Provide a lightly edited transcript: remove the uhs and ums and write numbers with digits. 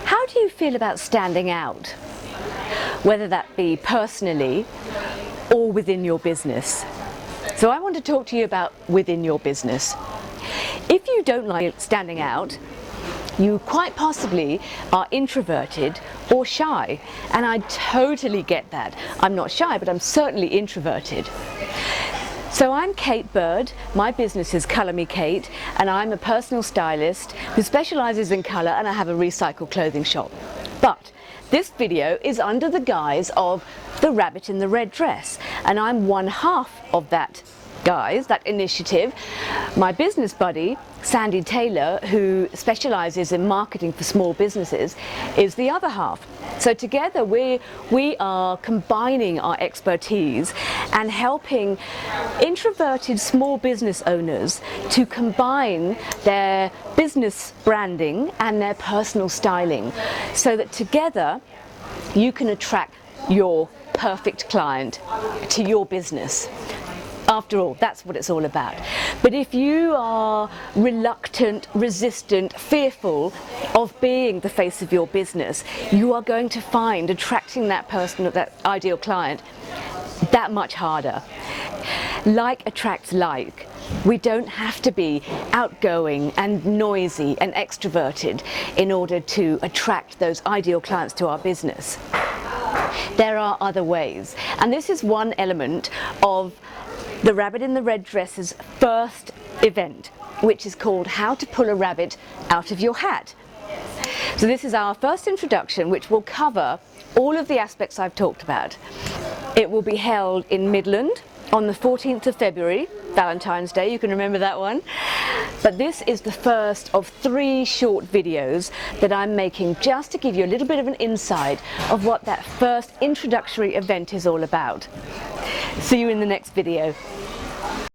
How do you feel about standing out? Whether that be personally or within your business. So I want to talk to you about within your business. If you don't like standing out, you quite possibly are introverted or shy, and I totally get that. I'm not shy, but I'm certainly introverted. So I'm Kate Bird, my business is Colour Me Kate, and I'm a personal stylist who specialises in colour, and I have a recycled clothing shop. But this video is under the guise of the rabbit in the red dress, and I'm one half of that guys, that initiative. My business buddy, Sandy Taylor, who specialises in marketing for small businesses, is the other half. So together we are combining our expertise and helping introverted small business owners to combine their business branding and their personal styling so that together you can attract your perfect client to your business. After all, that's what it's all about. But if you are reluctant, resistant, fearful of being the face of your business, you are going to find attracting that person, that ideal client, that much harder. Like attracts like. We don't have to be outgoing and noisy and extroverted in order to attract those ideal clients to our business. There are other ways, and this is one element of the Rabbit in the Red Dress's first event, which is called How to Pull a Rabbit Out of Your Hat. So this is our first introduction, which will cover all of the aspects I've talked about. It will be held in Midland on the 14th of February, Valentine's Day, you can remember that one. But this is the first of 3 short videos that I'm making just to give you a little bit of an insight of what that first introductory event is all about. See you in the next video.